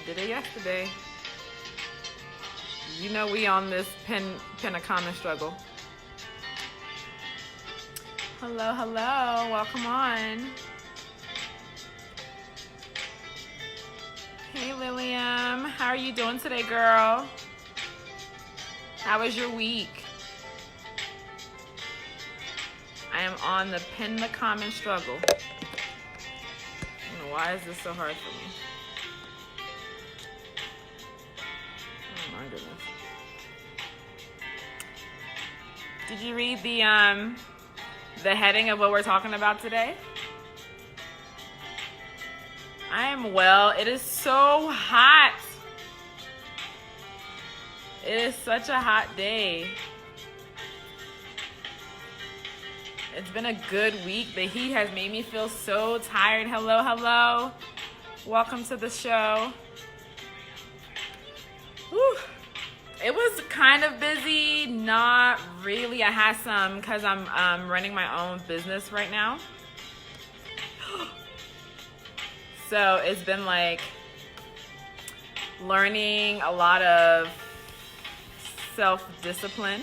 Did it yesterday. You know we on this pin a common struggle. Hello, hello, welcome on. Hey Lilium, how are you doing today, girl? How was your week? I am on the pin the common struggle. I don't know, why is this so hard for me? Oh my goodness. Did you read the heading of what we're talking about today? I am well. It is so hot. It is such a hot day. It's been a good week. The heat has made me feel so tired. Hello, hello. Welcome to the show. Whew. It was kind of busy. Not really. I had some because I'm running my own business right now. So it's been like learning a lot of self-discipline.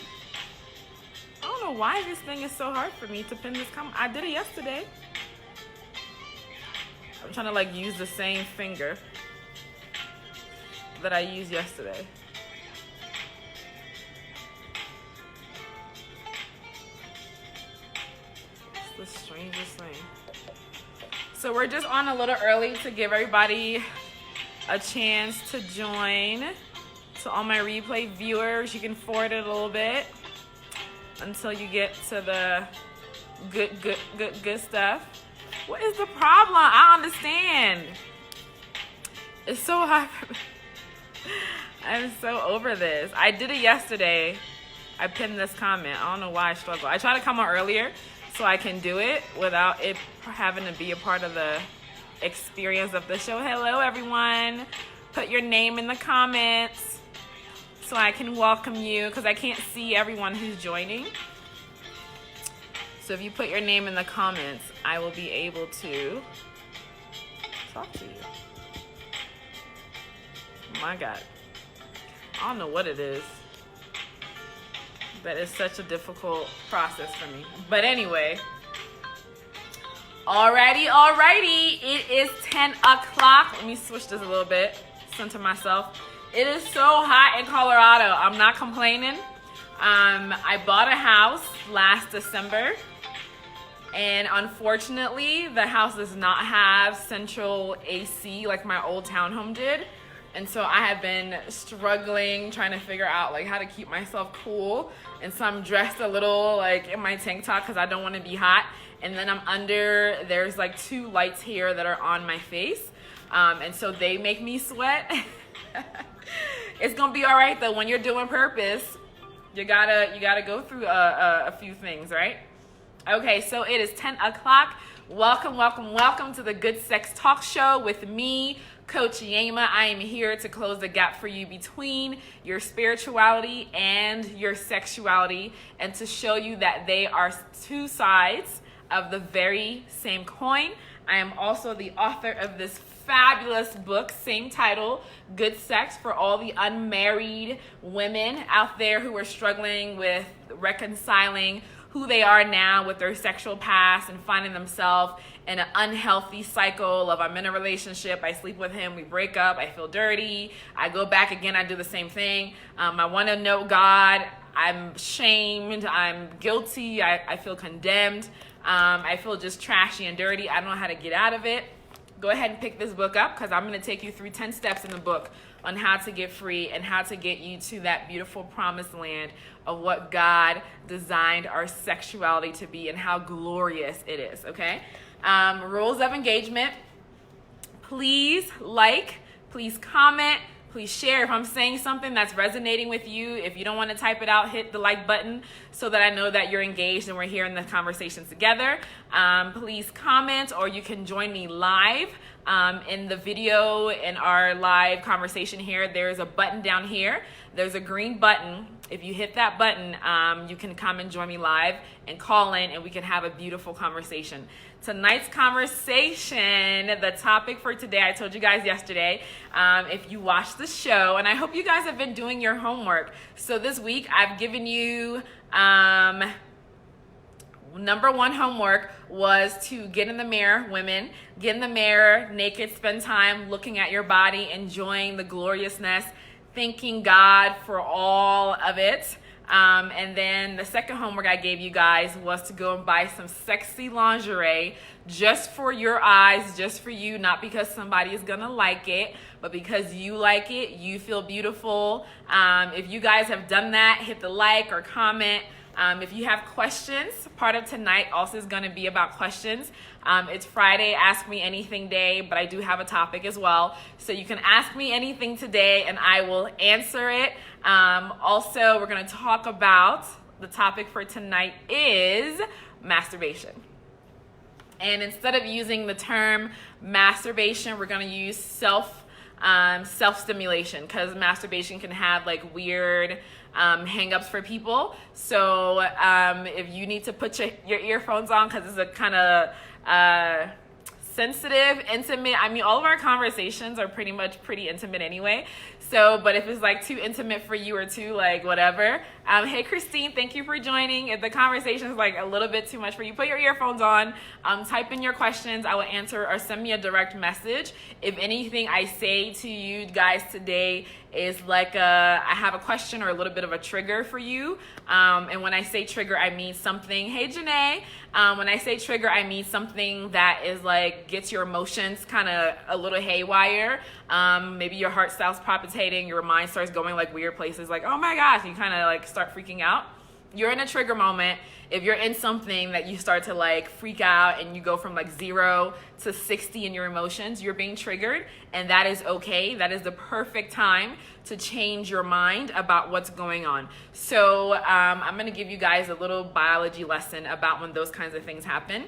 I don't know why this thing is so hard for me to pin this comment. I did it yesterday. I'm trying to like use the same finger that I used yesterday. It's the strangest thing. So we're just on a little early to give everybody a chance to join. So all my replay viewers, you can forward it a little bit until you get to the good stuff. What is the problem? I don't understand. It's so hard for me. I'm so over this. I did it yesterday. I pinned this comment. I don't know why I struggle. I try to come on earlier so I can do it without it having to be a part of the experience of the show. Hello, everyone. Put your name in the comments so I can welcome you because I can't see everyone who's joining. So if you put your name in the comments, I will be able to talk to you. Oh my God. I don't know what it is, but it's such a difficult process for me. But anyway, alrighty. It is 10 o'clock. Let me switch this a little bit, center myself. It is so hot in Colorado. I'm not complaining. I bought a house last December, and unfortunately, the house does not have central AC like my old townhome did. And so I have been struggling, trying to figure out like how to keep myself cool. And so I'm dressed a little like in my tank top because I don't want to be hot. And then there's like 2 lights here that are on my face. And so they make me sweat. It's gonna be all right though. When you're doing purpose, you gotta go through a few things, right? Okay, so it is 10 o'clock. Welcome to the Good Sex Talk Show with me, Coach Yema. I am here to close the gap for you between your spirituality and your sexuality, and to show you that they are 2 sides of the very same coin. I am also the author of this fabulous book, same title, Good Sex, for all the unmarried women out there who are struggling with reconciling who they are now with their sexual past and finding themselves in an unhealthy cycle of I'm in a relationship, I sleep with him, we break up, I feel dirty, I go back again, I do the same thing. I want to know God, I'm shamed, I'm guilty, I feel condemned, I feel just trashy and dirty, I don't know how to get out of it. Go ahead and pick this book up because I'm going to take you through 10 steps in the book on how to get free and how to get you to that beautiful promised land of what God designed our sexuality to be and how glorious it is, okay? Rules of engagement. Please like, please comment, please share. If I'm saying something that's resonating with you, if you don't want to type it out, hit the like button so that I know that you're engaged and we're here in the conversation together. Please comment, or you can join me live in the video in our live conversation here. There's a button down here. There's a green button. If you hit that button, you can come and join me live and call in and we can have a beautiful conversation. tonight's conversation, the topic for today, I told you guys yesterday, if you watched the show, and I hope you guys have been doing your homework. So this week, I've given you, number one homework was to get in the mirror, women. Get in the mirror, naked, spend time looking at your body, enjoying the gloriousness, thanking God for all of it. And then the second homework I gave you guys was to go and buy some sexy lingerie just for your eyes, just for you, not because somebody is gonna like it, but because you like it, you feel beautiful. If you guys have done that, hit the like or comment. If you have questions, part of tonight also is going to be about questions. It's Friday, Ask Me Anything Day, but I do have a topic as well. So you can ask me anything today and I will answer it. Also, we're going to talk about, the topic for tonight is masturbation. And instead of using the term masturbation, we're going to use self-stimulation, because masturbation can have like weird hang-ups for people. So if you need to put your earphones on, because it's a kind of sensitive, intimate, I mean, all of our conversations are pretty intimate anyway. So, but if it's like too intimate for you or too like whatever, hey Christine, thank you for joining. If the conversation is like a little bit too much for you, put your earphones on, type in your questions, I will answer, or send me a direct message. If anything I say to you guys today is like I have a question or a little bit of a trigger for you, and when I say trigger, I mean something, hey Janae, when I say trigger, I mean something that is like gets your emotions kind of a little haywire. Maybe your heart starts palpitating, your mind starts going like weird places, like oh my gosh, you kind of like start freaking out. You're in a trigger moment. If you're in something that you start to like freak out and you go from like 0 to 60 in your emotions, you're being triggered, and that is okay. That is the perfect time to change your mind about what's going on. So I'm gonna give you guys a little biology lesson about when those kinds of things happen.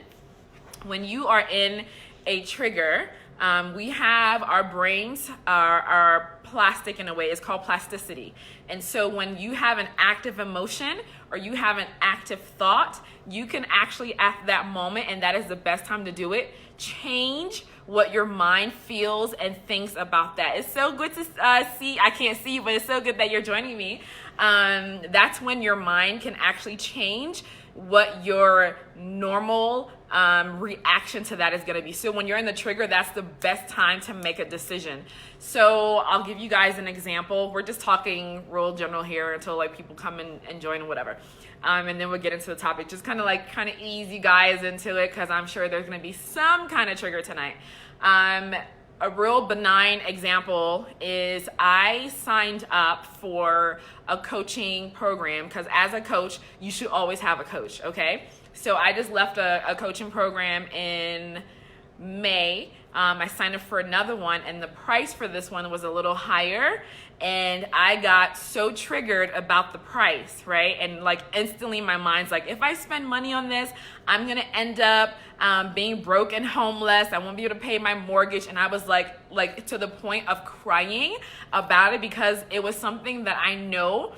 When you are in a trigger, we have our brains are plastic in a way. It's called plasticity. And so when you have an active emotion or you have an active thought, you can actually at that moment, and that is the best time to do it, change what your mind feels and thinks about that. It's so good to see. I can't see you, but it's so good that you're joining me. That's when your mind can actually change what your normal reaction to that is going to be. So when you're in the trigger, that's the best time to make a decision. So I'll give you guys an example. We're just talking real general here until like people come and join or whatever. And then we'll get into the topic. Just kind of ease you guys into it, because I'm sure there's going to be some kind of trigger tonight. A real benign example is I signed up for a coaching program, because as a coach, you should always have a coach, okay? So I just left a coaching program in May. I signed up for another one, and the price for this one was a little higher, and I got so triggered about the price, right? And like instantly my mind's like, if I spend money on this, I'm gonna end up being broke and homeless. I won't be able to pay my mortgage. And I was like to the point of crying about it, because it was something that I knew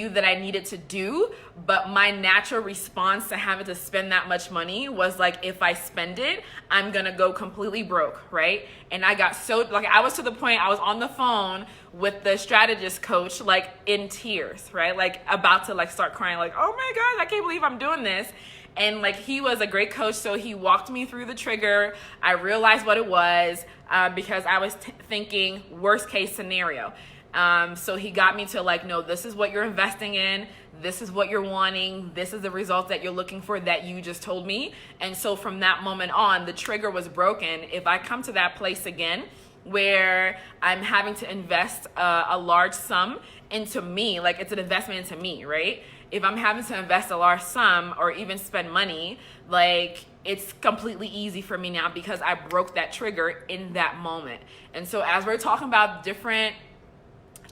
that I needed to do, but my natural response to having to spend that much money was like, if I spend it, I'm gonna go completely broke, right? And I got so, like, I was to the point, I was on the phone with the strategist coach, like in tears, right? Like about to like start crying, like, oh my God, I can't believe I'm doing this. And like, he was a great coach, so he walked me through the trigger. I realized what it was, because I was thinking worst case scenario. So he got me to like, no, this is what you're investing in. This is what you're wanting. This is the result that you're looking for that you just told me. And so from that moment on, the trigger was broken. If I come to that place again where I'm having to invest a large sum into me, like it's an investment into me, right? If I'm having to invest a large sum or even spend money, like it's completely easy for me now because I broke that trigger in that moment. And so as we're talking about different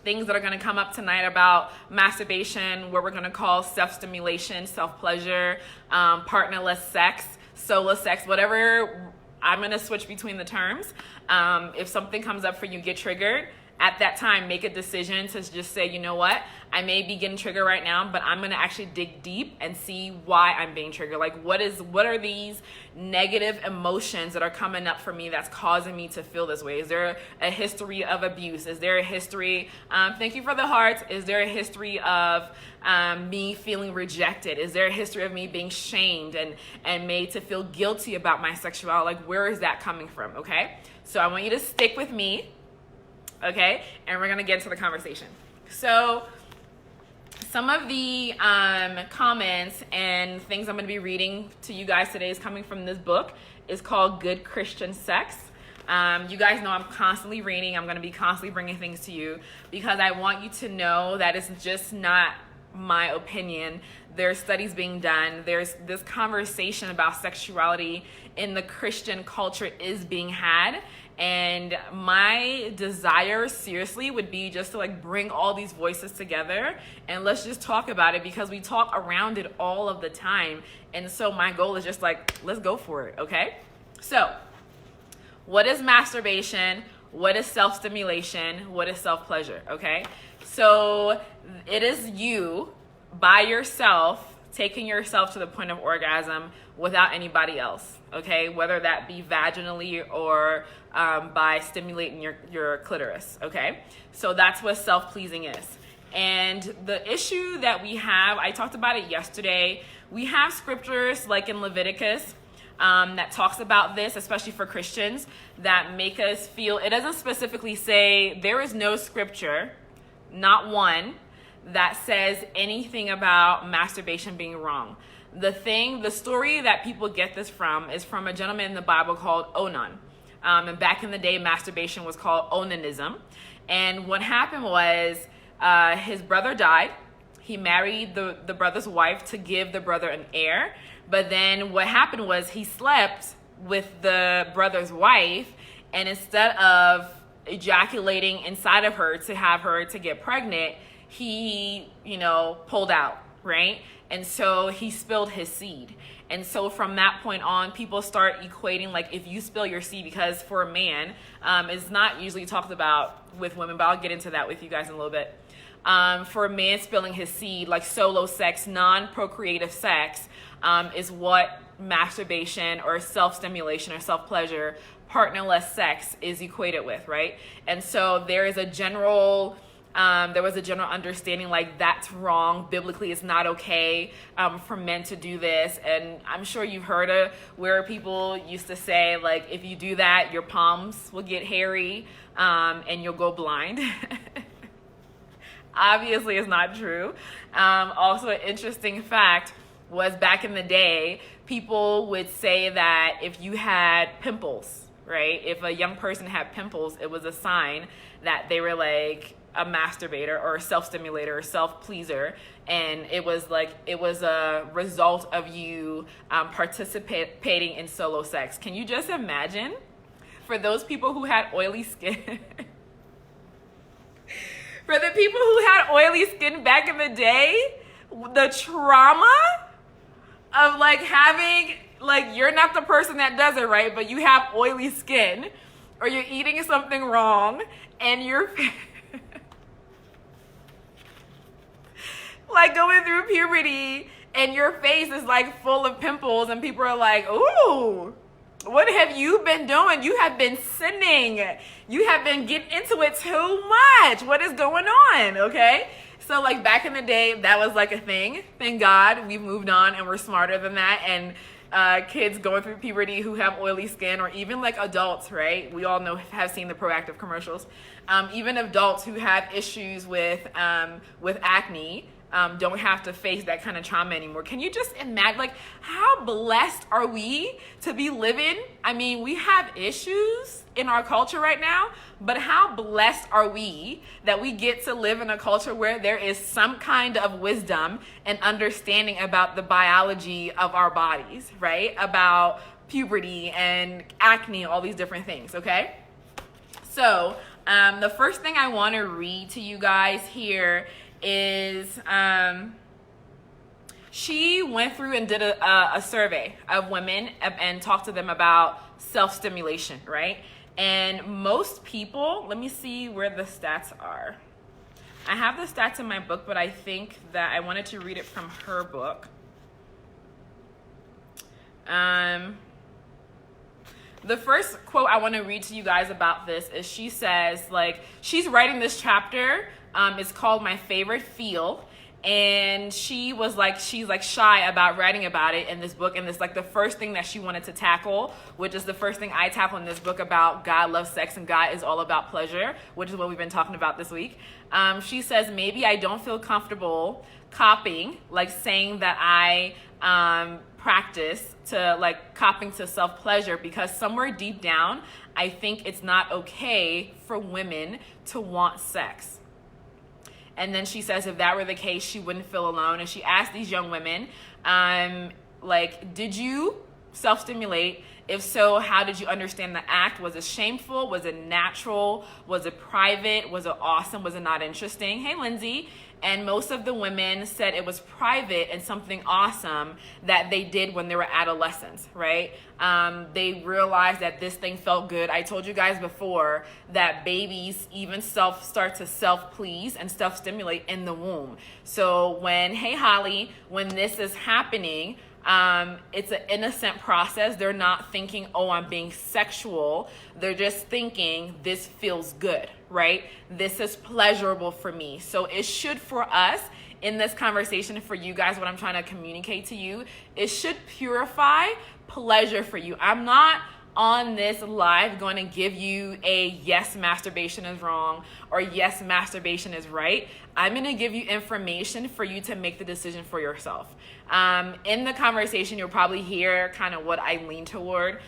things that are going to come up tonight about masturbation, what we're going to call self-stimulation, self-pleasure, partnerless sex, solo sex, whatever, I'm going to switch between the terms. If something comes up for you, get triggered, at that time make a decision to just say, you know what, I may be getting triggered right now, but I'm gonna actually dig deep and see why I'm being triggered. Like, what are these negative emotions that are coming up for me that's causing me to feel this way? Is there a history of abuse? Is there a history, thank you for the hearts, is there a history of me feeling rejected? Is there a history of me being shamed and made to feel guilty about my sexuality? Like, where is that coming from, okay? So I want you to stick with me, okay? And we're gonna get into the conversation. So some of the comments and things I'm going to be reading to you guys today is coming from this book. It's called Good Christian Sex. You guys know I'm constantly reading. I'm going to be constantly bringing things to you because I want you to know that it's just not my opinion. There's studies being done. There's this conversation about sexuality in the Christian culture is being had. And my desire seriously would be just to like bring all these voices together and let's just talk about it because we talk around it all of the time. And so my goal is just like, let's go for it, okay? So what is masturbation? What is self-stimulation? What is self-pleasure, okay? So it is you by yourself taking yourself to the point of orgasm without anybody else, okay? Whether that be vaginally or by stimulating your clitoris, okay? So that's what self-pleasing is. And the issue that we have, I talked about it yesterday, we have scriptures like in Leviticus that talks about this, especially for Christians, that make us feel, it doesn't specifically say, there is no scripture, not one, that says anything about masturbation being wrong. The story that people get this from is from a gentleman in the Bible called Onan. And back in the day, masturbation was called onanism. And what happened was his brother died. He married the brother's wife to give the brother an heir. But then what happened was he slept with the brother's wife, and instead of ejaculating inside of her to have her to get pregnant, he, pulled out, right? And so he spilled his seed. And so from that point on, people start equating, like, if you spill your seed, because for a man, it's not usually talked about with women, but I'll get into that with you guys in a little bit. For a man spilling his seed, like solo sex, non-procreative sex, is what masturbation or self-stimulation or self-pleasure, partnerless sex is equated with, right? And so there is a general... there was a general understanding like that's wrong. Biblically, it's not okay for men to do this. And I'm sure you've heard of where people used to say, like, if you do that, your palms will get hairy and you'll go blind. Obviously, it's not true. Also, an interesting fact was back in the day, people would say that if you had pimples, right? If a young person had pimples, it was a sign that they were like a masturbator or a self-stimulator or self-pleaser, and it was a result of you participating in solo sex. Can you just imagine for those people who had oily skin? For the people who had oily skin back in the day, the trauma of like having, like, you're not the person that does it, right? But you have oily skin, or you're eating something wrong and you're like going through puberty and your face is like full of pimples and people are like, ooh, what have you been doing? You have been sinning. You have been getting into it too much. What is going on? Okay. So like back in the day, that was like a thing. Thank God we've moved on and we're smarter than that. And kids going through puberty who have oily skin, or even like adults, right? We all have seen the Proactive commercials. Even adults who have issues with acne, don't have to face that kind of trauma anymore. Can you just imagine, like, how blessed are we to be living? I mean, we have issues in our culture right now, but how blessed are we that we get to live in a culture where there is some kind of wisdom and understanding about the biology of our bodies, right? About puberty and acne, all these different things, okay? So the first thing I want to read to you guys here is she went through and did a survey of women and talked to them about self-stimulation, right? And most people, let me see where the stats are. I have the stats in my book, but I think that I wanted to read it from her book. The first quote I want to read to you guys about this is she says, like, she's writing this chapter. It's called My Favorite Feel. And she was like, she's like shy about writing about it in this book. And it's like the first thing that she wanted to tackle, which is the first thing I tackle in this book about God loves sex and God is all about pleasure, which is what we've been talking about this week. She says, maybe I don't feel comfortable copying, like saying that I practice to like copying to self-pleasure, because somewhere deep down, I think it's not okay for women to want sex. And then she says if that were the case, she wouldn't feel alone. And she asked these young women, like, did you self-stimulate? If so, how did you understand the act? Was it shameful? Was it natural? Was it private? Was it awesome? Was it not interesting? Hey, Lindsay. And most of the women said it was private and something awesome that they did when they were adolescents, right? They realized that this thing felt good. I told you guys before that babies even start to self-please and self-stimulate in the womb. So when, hey, Holly, when this is happening, it's an innocent process. They're not thinking, oh, I'm being sexual. They're just thinking this feels good, right? This is pleasurable for me. So it should, for us in this conversation, for you guys, what I'm trying to communicate to you, it should purify pleasure for you. I'm not on this live going to give you a yes, masturbation is wrong, or yes, masturbation is right. I'm going to give you information for you to make the decision for yourself. In the conversation, you'll probably hear kind of what I lean toward.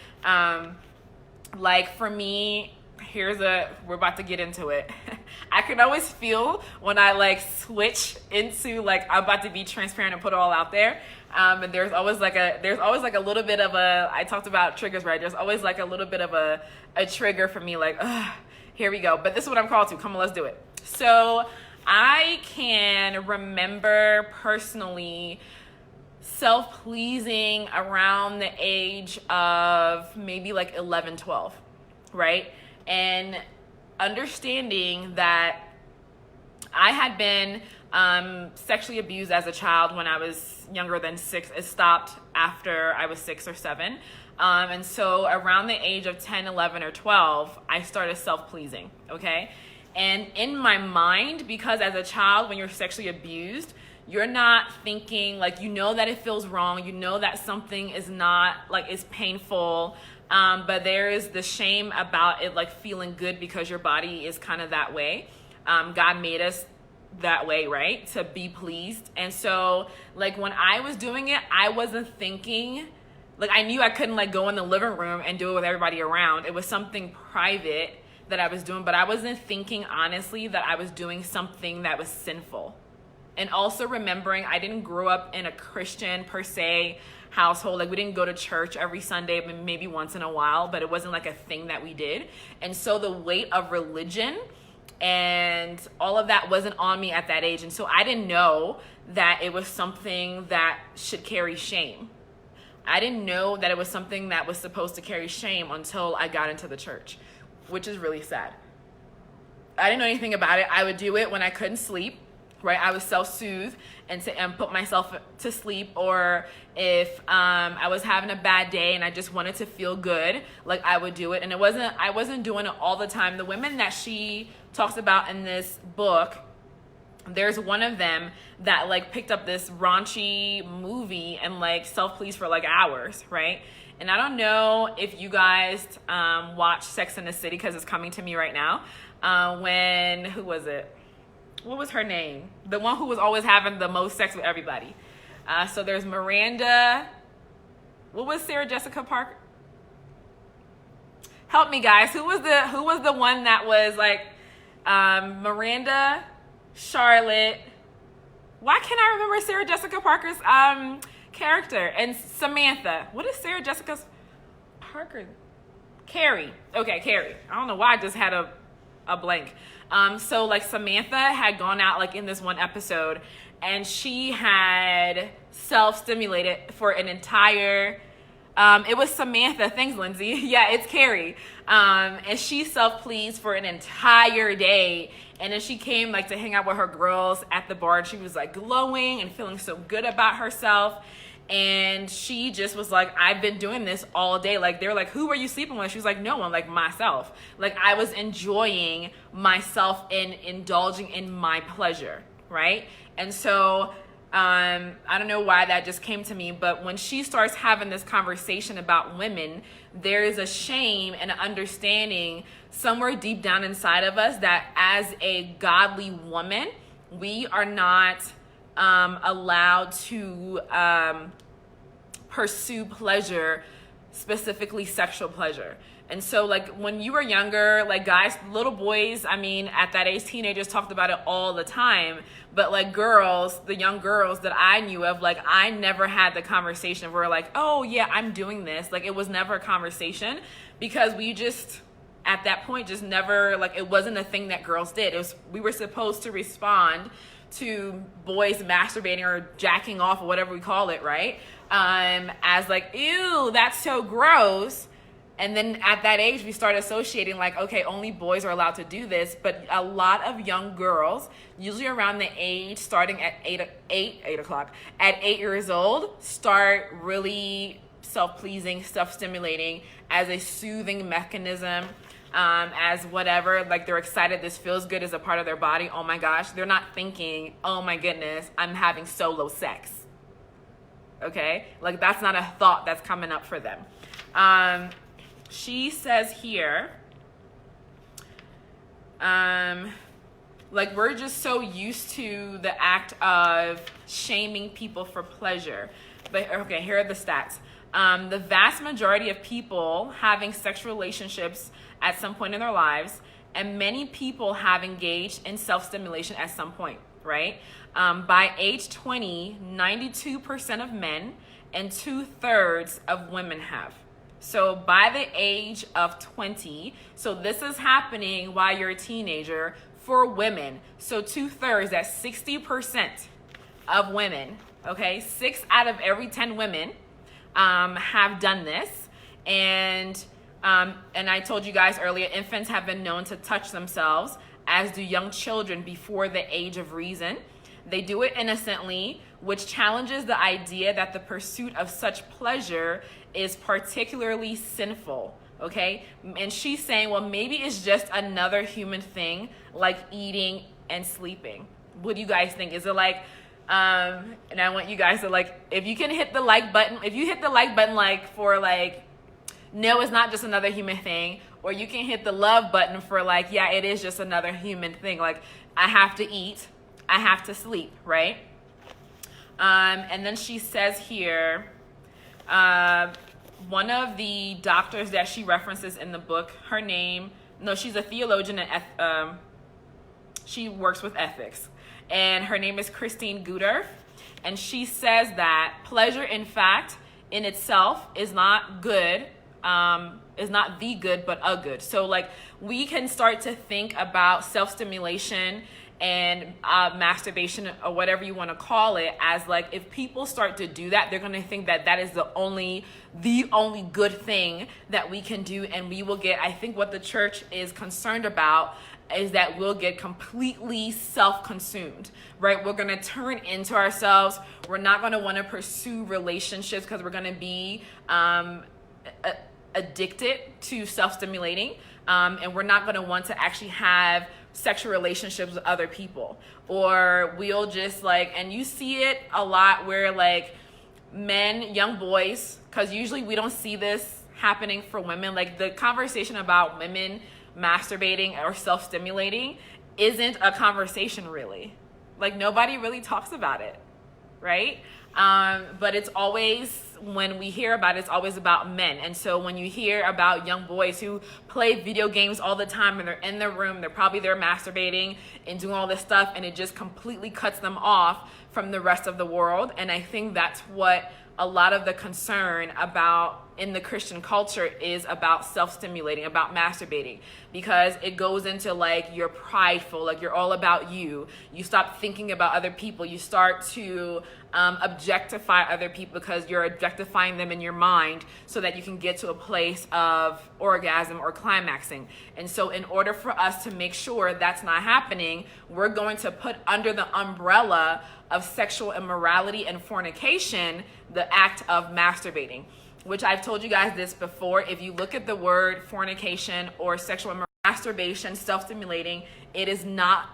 Like for me, we're about to get into it. I can always feel when I like switch into like, I'm about to be transparent and put it all out there. And there's always like a little bit of a, I talked about triggers, right? There's always like a little bit of a trigger for me, like, here we go. But this is what I'm called to. Come on, let's do it. So I can remember personally self-pleasing around the age of maybe like 11, 12, right? And understanding that I had been sexually abused as a child when I was younger than 6. It stopped after I was 6 or 7. And so around the age of 10, 11, or 12, I started self-pleasing, okay? And in my mind, because as a child, when you're sexually abused, you're not thinking, like, you know that it feels wrong. You know that something is not, like, is painful. But there is the shame about it, like, feeling good because your body is kind of that way. God made us that way, right? To be pleased. And so, like, when I was doing it, I wasn't thinking, like, I knew I couldn't, like, go in the living room and do it with everybody around. It was something private that I was doing, but I wasn't thinking, honestly, that I was doing something that was sinful. And also remembering I didn't grow up in a Christian per se household. Like, we didn't go to church every Sunday, maybe once in a while, but it wasn't like a thing that we did. And so the weight of religion and all of that wasn't on me at that age. And so I didn't know that it was something that should carry shame. I didn't know that it was something that was supposed to carry shame until I got into the church, which is really sad. I didn't know anything about it. I would do it when I couldn't sleep, right? I would self-soothe and put myself to sleep, or if I was having a bad day and I just wanted to feel good, like, I would do it. And I wasn't doing it all the time. The women that she talks about in this book, there's one of them that, like, picked up this raunchy movie and, like, self-pleased for, like, hours, right? And I don't know if you guys watch Sex and the City, because it's coming to me right now. Who was it? What was her name? The one who was always having the most sex with everybody. So there's Miranda. What was Sarah Jessica Parker? Help me, guys. Who was the one that was like Miranda, Charlotte? Why can't I remember Sarah Jessica Parker's character? And Samantha. What is Sarah Jessica Parker? Carrie. Okay, Carrie. I don't know why I just had a blank. So like Samantha had gone out like in this one episode, and she had self-stimulated for an entire It was Samantha. Thanks, Lindsay. Yeah, it's Carrie. And she self-pleased for an entire day. And then she came like to hang out with her girls at the bar. And she was like glowing and feeling so good about herself. And she just was like, I've been doing this all day. Like, they were like, who were you sleeping with? She was like, no one, like myself. Like, I was enjoying myself and indulging in my pleasure, right? And so I don't know why that just came to me, but when she starts having this conversation about women, there is a shame and an understanding somewhere deep down inside of us that as a godly woman, we are not allowed to pursue pleasure, specifically sexual pleasure. And so like when you were younger, like guys, little boys, I mean, at that age, teenagers talked about it all the time. But like girls, the young girls that I knew of, like I never had the conversation where like, oh yeah, I'm doing this. Like it was never a conversation because we just, at that point, just never, like it wasn't a thing that girls did. It was, we were supposed to respond to boys masturbating or jacking off or whatever we call it, right? As like, ew, that's so gross. And then at that age, we start associating like, okay, only boys are allowed to do this. But a lot of young girls, usually around the age starting at 8 o'clock, at 8 years old, start really self-pleasing, self-stimulating as a soothing mechanism, as whatever, like they're excited, this feels good as a part of their body. Oh my gosh, they're not thinking, oh my goodness, I'm having solo sex. Okay, like that's not a thought that's coming up for them. She says here, like we're just so used to the act of shaming people for pleasure. But okay, here are the stats. The vast majority of people having sexual relationships at some point in their lives, and many people have engaged in self-stimulation at some point, right? By age 20, 92% of men and 2/3 of women have. So by the age of 20, so this is happening while you're a teenager for women. So 2/3, that's 60% of women, okay? 6 out of every 10 women have done this. And I told you guys earlier, infants have been known to touch themselves, as do young children before the age of reason. They do it innocently, which challenges the idea that the pursuit of such pleasure is particularly sinful, okay? And she's saying, well, maybe it's just another human thing like eating and sleeping. What do you guys think? Is it like, and I want you guys to like, if you can hit the like button, if you hit the like button like for like, no, it's not just another human thing, or you can hit the love button for like, yeah, it is just another human thing. Like I have to eat, I have to sleep, right? And then she says here, one of the doctors that she references in the book, her name, no, she's a theologian and she works with ethics, and her name is Christine Guter, and she says that pleasure, in fact, in itself is not good, is not the good, but a good. So like we can start to think about self-stimulation and masturbation, or whatever you want to call it, as like if people start to do that, they're going to think that that is the only good thing that we can do, and we will get, I think what the church is concerned about is that we'll get completely self-consumed, right? We're going to turn into ourselves. We're not going to want to pursue relationships because we're going to be addicted to self-stimulating, and we're not going to want to actually have sexual relationships with other people. Or we'll just like, and you see it a lot where like men, young boys, because usually we don't see this happening for women, like the conversation about women masturbating or self-stimulating isn't a conversation really. Like nobody really talks about it, right? But it's always, when we hear about it, it's always about men. And so when you hear about young boys who play video games all the time and they're in their room, they're probably there masturbating and doing all this stuff, and it just completely cuts them off from the rest of the world. And I think that's what a lot of the concern about in the Christian culture is about self-stimulating, about masturbating, because it goes into like you're prideful, like you're all about you. You stop thinking about other people. You start to objectify other people because you're objectifying them in your mind so that you can get to a place of orgasm or climaxing. And so in order for us to make sure that's not happening, we're going to put under the umbrella of sexual immorality and fornication the act of masturbating, which I've told you guys this before. If you look at the word fornication or sexual masturbation, self-stimulating, it's not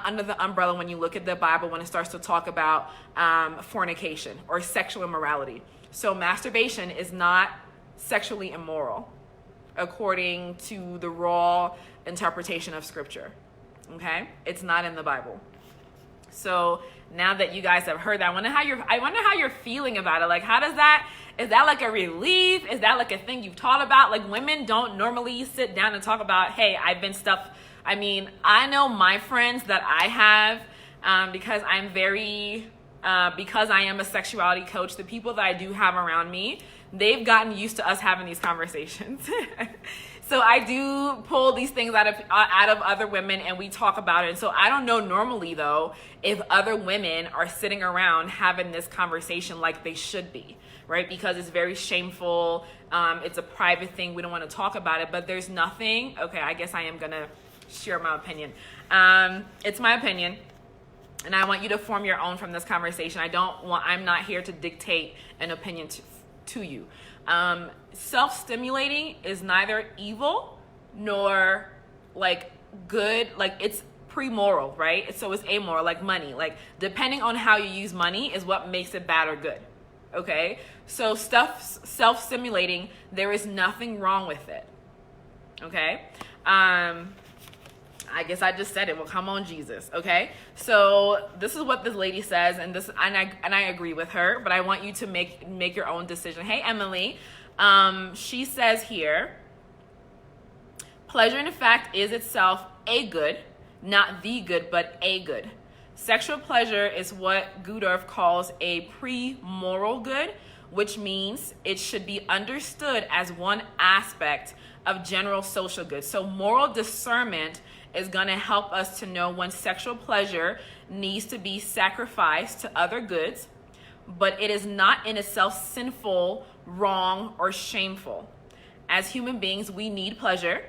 under the umbrella when you look at the Bible when it starts to talk about fornication or sexual immorality. So masturbation is not sexually immoral according to the raw interpretation of Scripture. Okay? It's not in the Bible. So now that you guys have heard that, I wonder how you're feeling about it. Like, is that like a relief? Is that like a thing you've taught about? Like, women don't normally sit down and talk about, hey, I've been stuffed. I mean, I know my friends that I have, because because I am a sexuality coach, the people that I do have around me, they've gotten used to us having these conversations. So I do pull these things out of other women and we talk about it. And so I don't know normally though if other women are sitting around having this conversation like they should be, right? Because it's very shameful. It's a private thing. We don't want to talk about it, but there's nothing. Okay, I guess I am going to share my opinion. It's my opinion. And I want you to form your own from this conversation. I'm not here to dictate an opinion to you. Self-stimulating is neither evil nor like good. Like it's pre-moral, right? So it's amoral, like money. Like depending on how you use money is what makes it bad or good. Okay? So self-stimulating, there is nothing wrong with it. Okay? I guess I just said it. Well, come on, Jesus. Okay. So this is what this lady says, and I agree with her. But I want you to make your own decision. Hey, Emily. She says here, pleasure in fact is itself a good, not the good, but a good. Sexual pleasure is what Gudorf calls a pre-moral good, which means it should be understood as one aspect of general social good. So moral discernment is going to help us to know when sexual pleasure needs to be sacrificed to other goods, but it is not in itself sinful, wrong, or shameful. As human beings, we need pleasure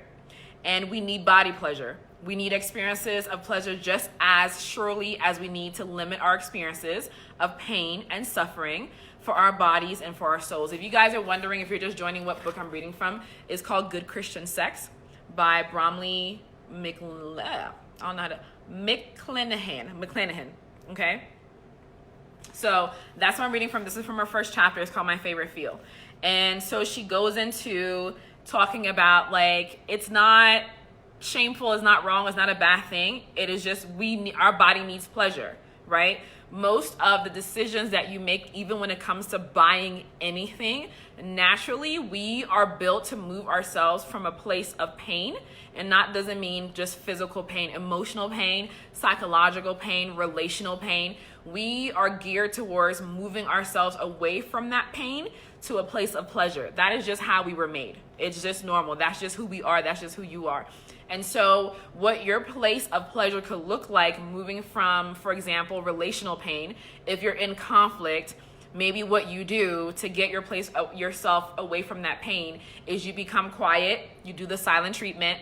and we need body pleasure. We need experiences of pleasure just as surely as we need to limit our experiences of pain and suffering for our bodies and for our souls. If you guys are wondering, if you're just joining what book I'm reading from, it's called Good Christian Sex by Bromley McClanahan. Okay? So that's what I'm reading from. This is from her first chapter. It's called My Favorite Field. And so she goes into talking about like, it's not shameful, it's not wrong, it's not a bad thing. It is just our body needs pleasure, right? Most of the decisions that you make, even when it comes to buying anything, naturally we are built to move ourselves from a place of pain. And that doesn't mean just physical pain, emotional pain, psychological pain, relational pain. We are geared towards moving ourselves away from that pain to a place of pleasure. That is just how we were made. It's just normal. That's just who we are. That's just who you are. And so what your place of pleasure could look like moving from, for example, relational pain, if you're in conflict, maybe what you do to get yourself away from that pain is you become quiet, you do the silent treatment,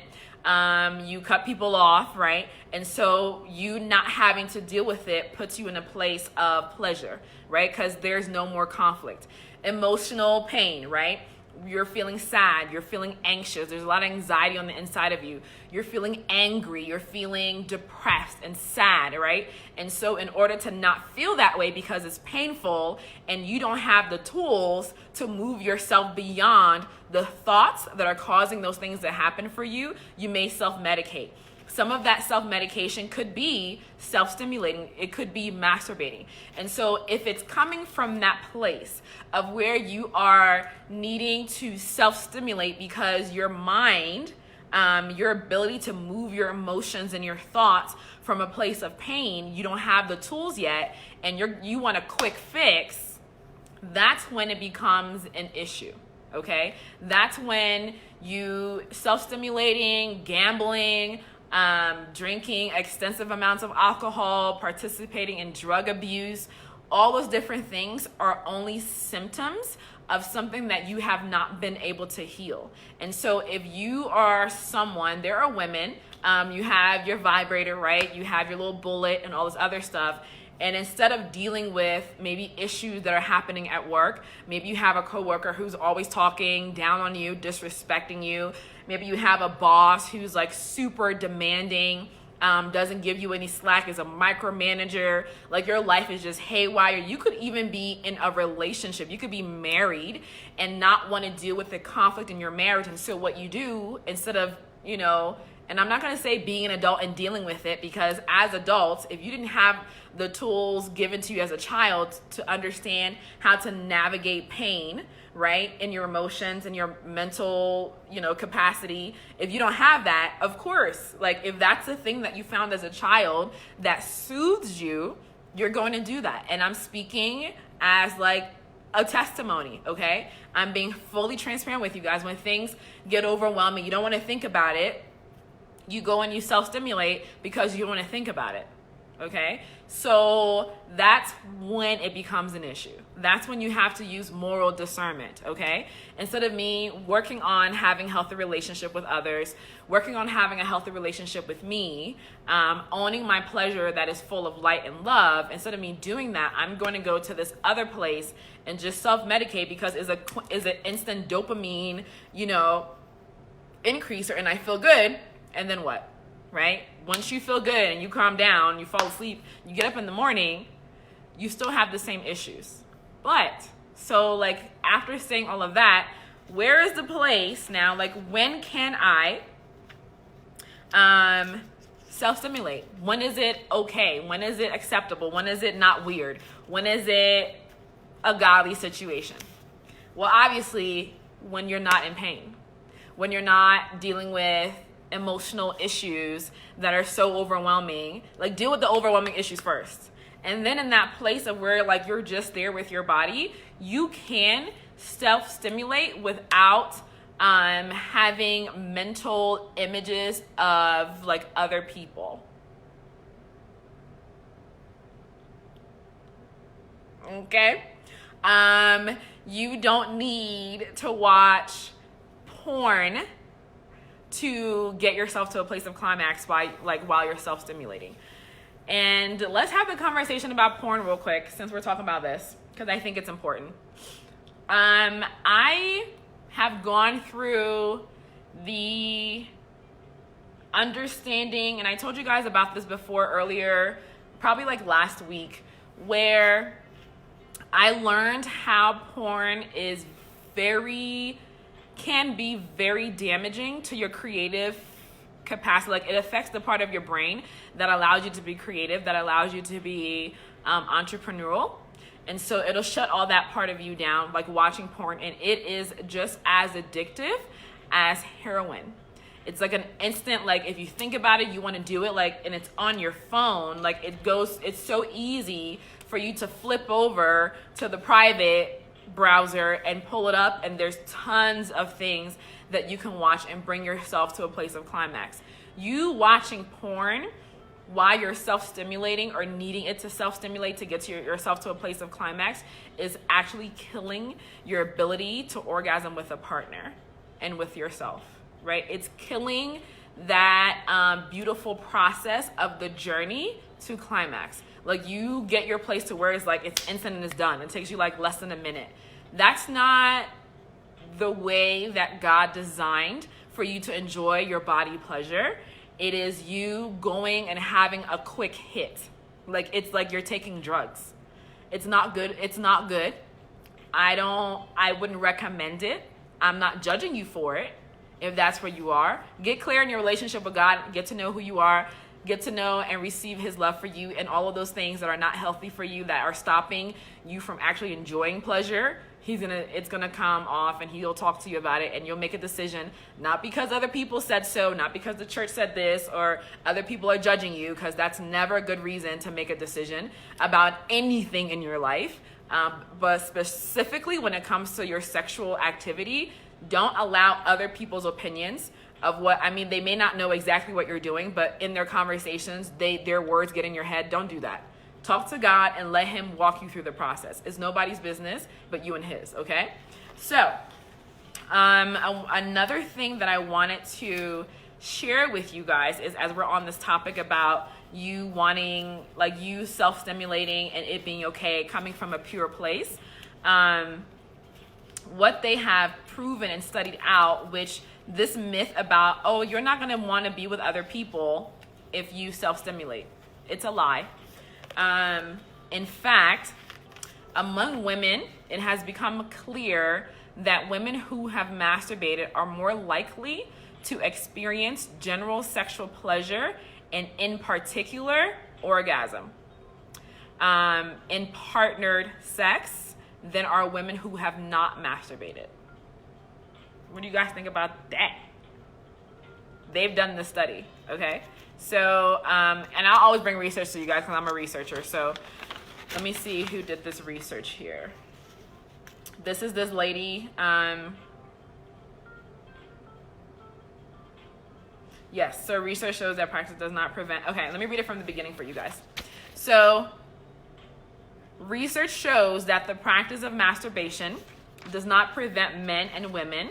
you cut people off, right? And so you not having to deal with it puts you in a place of pleasure, right? Because there's no more conflict. Emotional pain, right? You're feeling sad, you're feeling anxious, there's a lot of anxiety on the inside of you, you're feeling angry, you're feeling depressed and sad, right? And so in order to not feel that way because it's painful and you don't have the tools to move yourself beyond the thoughts that are causing those things to happen for you, you may self-medicate. Some of that self-medication could be self-stimulating. It could be masturbating. And so if it's coming from that place of where you are needing to self-stimulate because your mind, your ability to move your emotions and your thoughts from a place of pain, you don't have the tools yet, and you want a quick fix, that's when it becomes an issue. okay? That's when you self-stimulating, gambling, drinking extensive amounts of alcohol, participating in drug abuse, all those different things are only symptoms of something that you have not been able to heal. And so if you are someone, there are women, you have your vibrator, right? You have your little bullet and all this other stuff. And instead of dealing with maybe issues that are happening at work, maybe you have a coworker who's always talking down on you, disrespecting you. Maybe you have a boss who's like super demanding, doesn't give you any slack, is a micromanager, like your life is just haywire. You could even be in a relationship. You could be married and not want to deal with the conflict in your marriage. And so what you do, instead of, and I'm not going to say being an adult and dealing with it, because as adults, if you didn't have the tools given to you as a child to understand how to navigate pain, right, in your emotions and your mental, capacity, if you don't have that, of course, like if that's the thing that you found as a child that soothes you, you're going to do that. And I'm speaking as like a testimony, okay? I'm being fully transparent with you guys. When things get overwhelming, you don't want to think about it, you go and you self-stimulate because you don't want to think about it. Okay, so that's when it becomes an issue. That's when you have to use moral discernment, okay? Instead of me working on having a healthy relationship with others, working on having a healthy relationship with me, owning my pleasure that is full of light and love, instead of me doing that, I'm going to go to this other place and just self-medicate because is an instant dopamine, increaser, and I feel good, and then what? Right? Once you feel good and you calm down, you fall asleep, you get up in the morning, you still have the same issues. But, so like after saying all of that, where is the place now? Like when can I self-stimulate? When is it okay? When is it acceptable? When is it not weird? When is it a godly situation? Well, obviously, when you're not in pain, when you're not dealing with emotional issues that are so overwhelming, like deal with the overwhelming issues first. And then in that place of where like you're just there with your body, you can self-stimulate without having mental images of like other people. Okay? You don't need to watch porn to get yourself to a place of climax while you're self-stimulating. And let's have the conversation about porn real quick since we're talking about this, because I think it's important. I have gone through the understanding, and I told you guys about this before earlier, probably like last week, where I learned how porn can be very damaging to your creative capacity. Like it affects the part of your brain that allows you to be creative, that allows you to be entrepreneurial. And so it'll shut all that part of you down, like watching porn. And it is just as addictive as heroin. It's like an instant, like if you think about it, you want to do it, like, and it's on your phone. Like it's so easy for you to flip over to the private browser and pull it up, and there's tons of things that you can watch and bring yourself to a place of climax. You watching porn while you're self-stimulating or needing it to self-stimulate to get yourself to a place of climax is actually killing your ability to orgasm with a partner and with yourself, right? It's killing that beautiful process of the journey to climax. Like you get your place to where it's like it's instant and it's done. It takes you like less than a minute. That's not the way that God designed for you to enjoy your body pleasure. It is you going and having a quick hit. Like it's like you're taking drugs. It's not good. It's not good. I wouldn't recommend it. I'm not judging you for it. If that's where you are, get clear in your relationship with God, get to know who you are, get to know and receive his love for you, and all of those things that are not healthy for you, that are stopping you from actually enjoying pleasure. It's gonna come off, and he'll talk to you about it, and you'll make a decision, not because other people said so, not because the church said this, or other people are judging you, because that's never a good reason to make a decision about anything in your life. But specifically when it comes to your sexual activity, don't allow other people's opinions of what, I mean, they may not know exactly what you're doing, but in their conversations, their words get in your head. Don't do that. Talk to God and let him walk you through the process. It's nobody's business but you and his, okay? So, another thing that I wanted to share with you guys is, as we're on this topic about you wanting, like, you self-stimulating and it being okay, coming from a pure place, what they have proven and studied out, which this myth about, oh, you're not going to want to be with other people if you self-stimulate. It's a lie. In fact, among women, it has become clear that women who have masturbated are more likely to experience general sexual pleasure and, in particular, orgasm in partnered sex than are women who have not masturbated. What do you guys think about that? They've done this study, okay? So, and I'll always bring research to you guys because I'm a researcher. So let me see who did this research here. This is this lady. Yes, so research shows that practice does not prevent. Okay, let me read it from the beginning for you guys. So, research shows that the practice of masturbation does not prevent men and women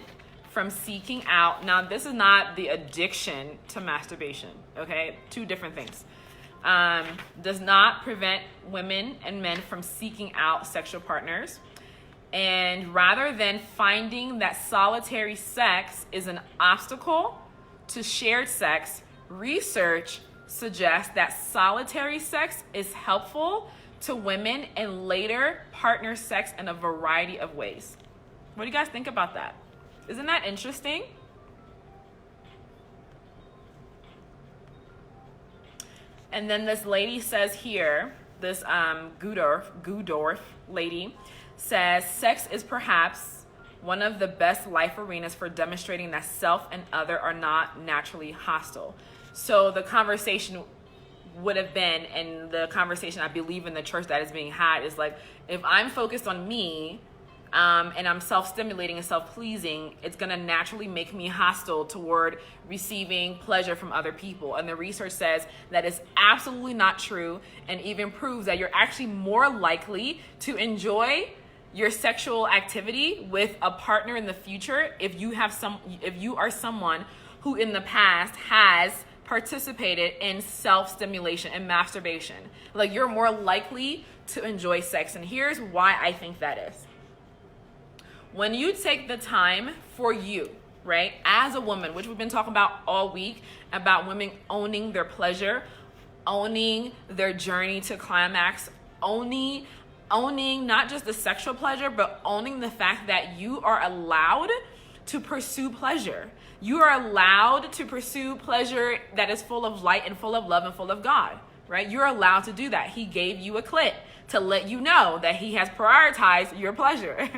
from seeking out. Now, this is not the addiction to masturbation, okay? Two different things. Does not prevent women and men from seeking out sexual partners. And rather than finding that solitary sex is an obstacle to shared sex, research suggests that solitary sex is helpful to women and later partner sex in a variety of ways. What do you guys think about that? Isn't that interesting? And then this lady says here, this Gudorf lady says, sex is perhaps one of the best life arenas for demonstrating that self and other are not naturally hostile. So the conversation would have been, and the conversation I believe in the church that is being had is like, if I'm focused on me, and I'm self-stimulating and self-pleasing, it's going to naturally make me hostile toward receiving pleasure from other people. And the research says that is absolutely not true, and even proves that you're actually more likely to enjoy your sexual activity with a partner in the future if you are someone who in the past has participated in self-stimulation and masturbation. Like, you're more likely to enjoy sex. And here's why I think that is. When you take the time for you, right, as a woman, which we've been talking about all week, about women owning their pleasure, owning their journey to climax, owning not just the sexual pleasure, but owning the fact that you are allowed to pursue pleasure. You are allowed to pursue pleasure that is full of light and full of love and full of God, right? You're allowed to do that. He gave you a clit to let you know that he has prioritized your pleasure.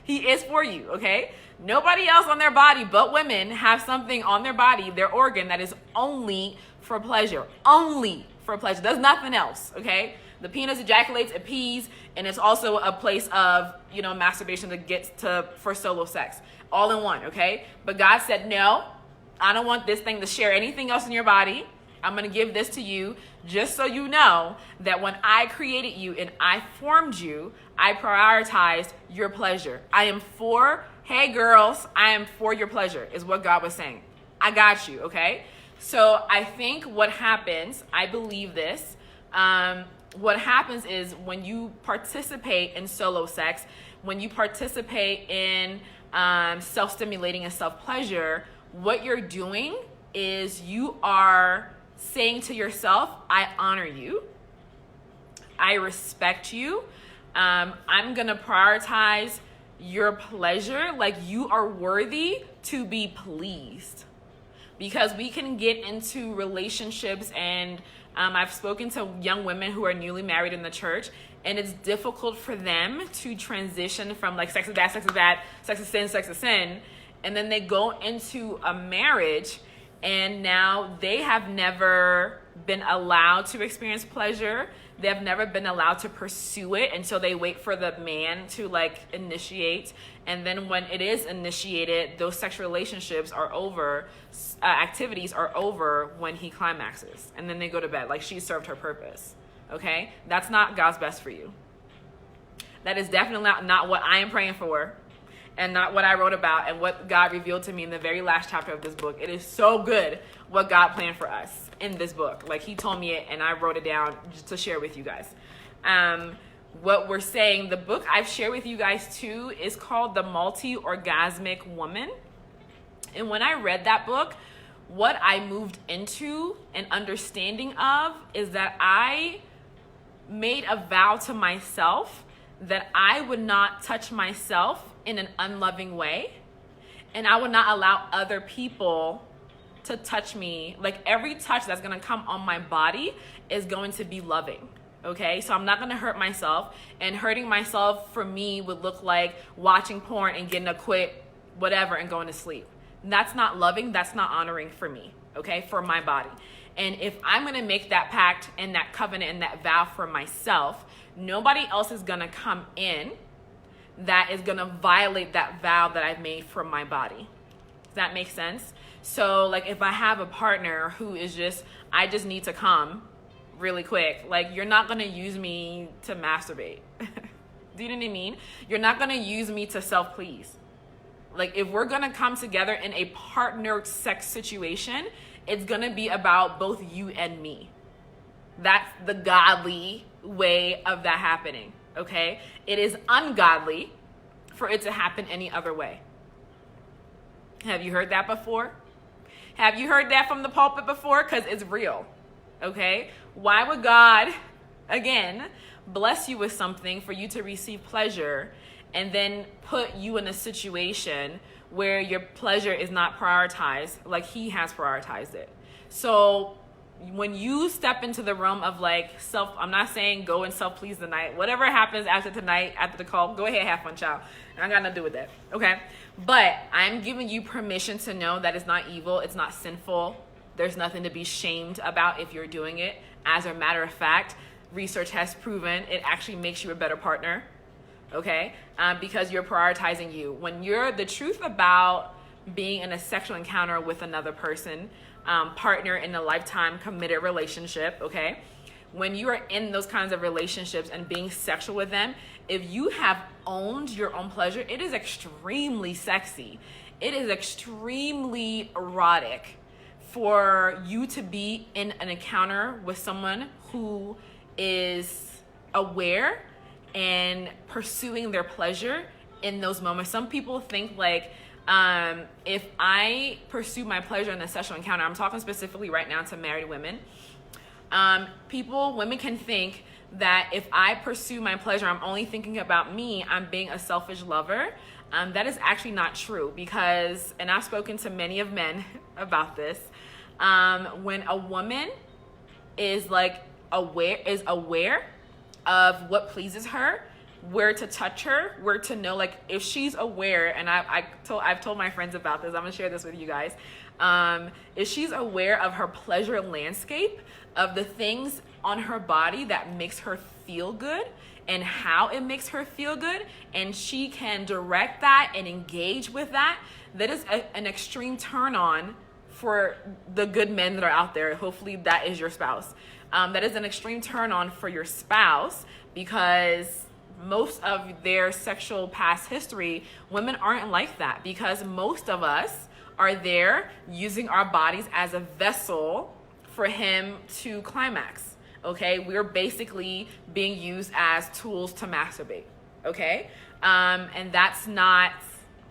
He is for you, okay? Nobody else on their body but women have something on their body, their organ, that is only for pleasure. Only for pleasure. There's nothing else, okay? The penis ejaculates, it pees, and it's also a place of, masturbation that gets for solo sex. All in one, okay? But God said, no, I don't want this thing to share anything else in your body. I'm going to give this to you just so you know that when I created you and I formed you, I prioritized your pleasure. Hey girls, I am for your pleasure, is what God was saying. I got you, okay? So I think what happens, I believe this, what happens is when you participate in solo sex, when you participate in self-stimulating and self-pleasure, what you're doing is you are saying to yourself, I honor you, I respect you, I'm gonna prioritize your pleasure, like you are worthy to be pleased. Because we can get into relationships, and I've spoken to young women who are newly married in the church, and it's difficult for them to transition from like sex is bad, sex is sin, and then they go into a marriage and now they have never been allowed to experience pleasure. They've never been allowed to pursue it, and so they wait for the man to like initiate. And then when it is initiated, those sexual relationships are over, activities are over when he climaxes, and then they go to bed. Like, she served her purpose. Okay, that's not God's best for you. That is definitely not what I am praying for, and not what I wrote about, and what God revealed to me in the very last chapter of this book. It is so good what God planned for us in this book. Like, he told me it, and I wrote it down just to share with you guys. What we're saying, the book I've shared with you guys too is called The Multi-Orgasmic Woman. And when I read that book, what I moved into an understanding of is that I made a vow to myself that I would not touch myself in an unloving way, and I would not allow other people to touch me. Like, every touch that's going to come on my body is going to be loving. Okay, so I'm not going to hurt myself, and hurting myself for me would look like watching porn and getting a quick whatever and going to sleep. That's not loving. That's not honoring for me. Okay, for my body. And if I'm going to make that pact and that covenant and that vow for myself, nobody else is going to come in that is going to violate that vow that I've made for my body. Does that make sense? So like, if I have a partner who is just, I just need to come really quick, like, you're not going to use me to masturbate. Do you know what I mean? You're not going to use me to self-please. Like, if we're going to come together in a partnered sex situation, it's going to be about both you and me. That's the godly way of that happening, okay? It is ungodly for it to happen any other way. Have you heard that before? Have you heard that from the pulpit before? Because it's real, okay? Why would God, again, bless you with something for you to receive pleasure and then put you in a situation where your pleasure is not prioritized like he has prioritized it? So when you step into the realm of like I'm not saying go and self-please tonight. Whatever happens after tonight, after the call, go ahead, have fun, child. I got nothing to do with that, okay? But I'm giving you permission to know that it's not evil. It's not sinful. There's nothing to be shamed about if you're doing it. As a matter of fact, research has proven it actually makes you a better partner, okay? Because you're prioritizing you. When you're the truth about being in a sexual encounter with another person, partner in a lifetime committed relationship, okay? When you are in those kinds of relationships and being sexual with them, if you have owned your own pleasure, it is extremely sexy. It is extremely erotic for you to be in an encounter with someone who is aware and pursuing their pleasure in those moments. Some people think like, if I pursue my pleasure in a sexual encounter, I'm talking specifically right now to married women. Women can think that if I pursue my pleasure, I'm only thinking about me, I'm being a selfish lover. That is actually not true, because, and I've spoken to many of men about this, when a woman is like aware of what pleases her, where to touch her, where to know, like if she's aware, and I've told my friends about this, I'm gonna share this with you guys. If she's aware of her pleasure landscape, of the things on her body that makes her feel good and how it makes her feel good, and she can direct that and engage with that, that is an extreme turn on for the good men that are out there. Hopefully that is your spouse. That is an extreme turn on for your spouse, because most of their sexual past history, women aren't like that, because most of us are there using our bodies as a vessel for him to climax, okay? We're basically being used as tools to masturbate, okay? And that's not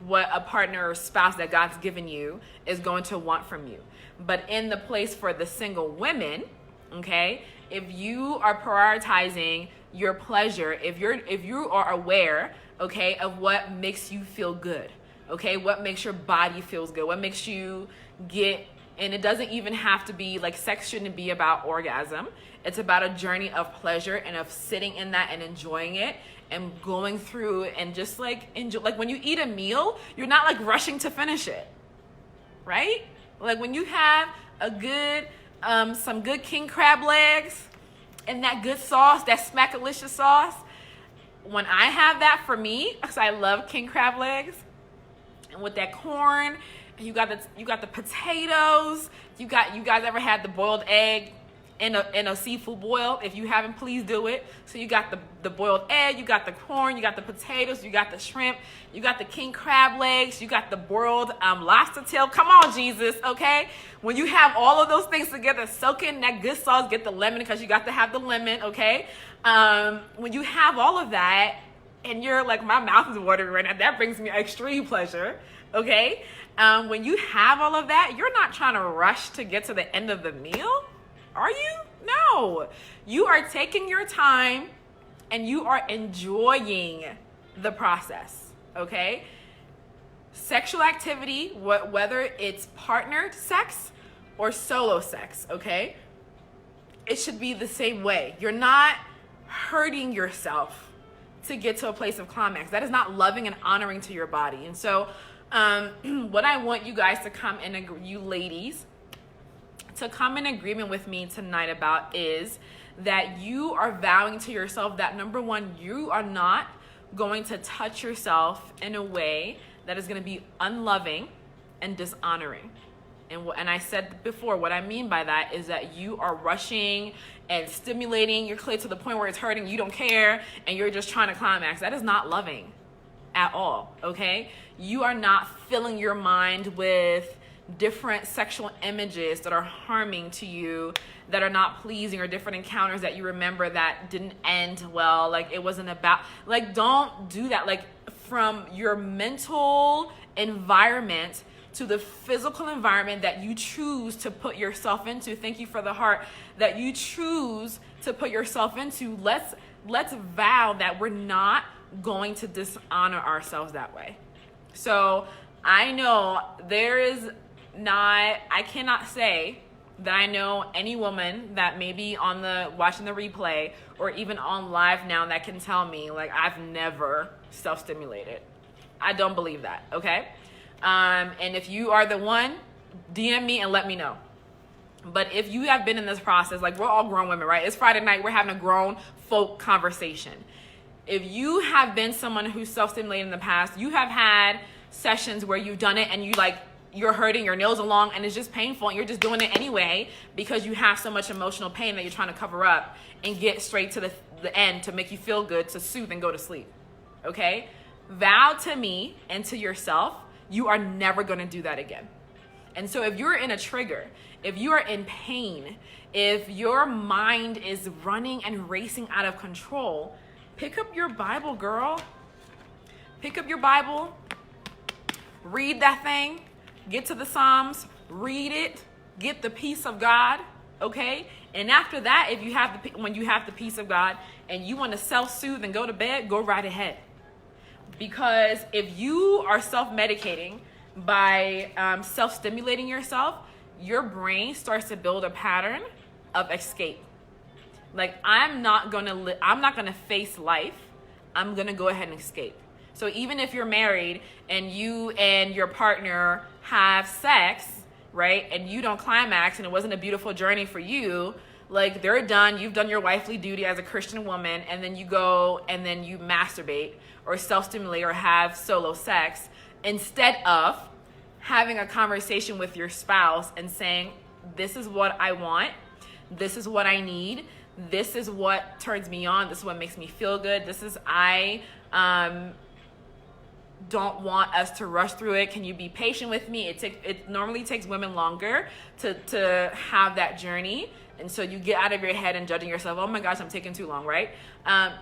what a partner or spouse that God's given you is going to want from you. But in the place for the single women, okay, if you are prioritizing your pleasure, if you are aware, okay, of what makes you feel good, okay, what makes your body feels good, what makes you get, and it doesn't even have to be like, sex shouldn't be about orgasm. It's about a journey of pleasure and of sitting in that and enjoying it and going through and just like enjoy. Like when you eat a meal, you're not like rushing to finish it, right? Like when you have a good some good king crab legs and that good sauce, that smackalicious sauce. When I have that for me, because I love king crab legs, and with that corn, and you got the potatoes. You guys ever had the boiled egg in a seafood boil? If you haven't, please do it. So you got the boiled egg, you got the corn, you got the potatoes, you got the shrimp, you got the king crab legs, you got the boiled lobster tail. Come on, Jesus, okay? When you have all of those things together, soak in that good sauce, get the lemon because you got to have the lemon, okay? When you have all of that, and you're like, my mouth is watering right now, that brings me extreme pleasure, okay? When you have all of that, you're not trying to rush to get to the end of the meal. Are you? No. You are taking your time and you are enjoying the process, okay? Sexual activity, whether it's partnered sex or solo sex, okay? It should be the same way. You're not hurting yourself to get to a place of climax. That is not loving and honoring to your body. And so what I want you guys to come in, you ladies, to come in agreement with me tonight about is that you are vowing to yourself that, number one, you are not going to touch yourself in a way that is going to be unloving and dishonoring. And I said before, what I mean by that is that you are rushing and stimulating your clit to the point where it's hurting, you don't care, and you're just trying to climax. That is not loving at all, okay? You are not filling your mind with different sexual images that are harming to you, that are not pleasing, or different encounters that you remember that didn't end well, like it wasn't about, like, don't do that. Like, from your mental environment to the physical environment that you choose to put yourself into, thank you for the heart, that you choose to put yourself into, let's vow that we're not going to dishonor ourselves that way. So I know I cannot say that I know any woman that may be watching the replay or even on live now that can tell me, like, I've never self-stimulated. I don't believe that, okay? And if you are the one, DM me and let me know. But if you have been in this process, like, we're all grown women, right? It's Friday night, we're having a grown folk conversation. If you have been someone who's self-stimulated in the past, you have had sessions where you've done it and you're hurting, your nails are long, and it's just painful, and you're just doing it anyway because you have so much emotional pain that you're trying to cover up and get straight to the end to make you feel good, to soothe and go to sleep, okay? Vow to me and to yourself, you are never going to do that again. And so if you're in a trigger, if you are in pain, if your mind is running and racing out of control, pick up your Bible, girl. Pick up your Bible, read that thing, get to the Psalms, read it, get the peace of God, okay? And after that, when you have the peace of God and you want to self-soothe and go to bed, go right ahead. Because if you are self-medicating by self-stimulating yourself, your brain starts to build a pattern of escape. Like, I'm not gonna face life. I'm gonna go ahead and escape. So even if you're married and you and your partner have sex, right, and you don't climax and it wasn't a beautiful journey for you, like, they're done, you've done your wifely duty as a Christian woman, and then you go and then you masturbate or self-stimulate or have solo sex, instead of having a conversation with your spouse and saying, this is what I want, this is what I need, this is what turns me on, this is what makes me feel good, I don't want us to rush through it. Can you be patient with me? It normally takes women longer to have that journey. And so you get out of your head and judging yourself, oh my gosh, I'm taking too long, right?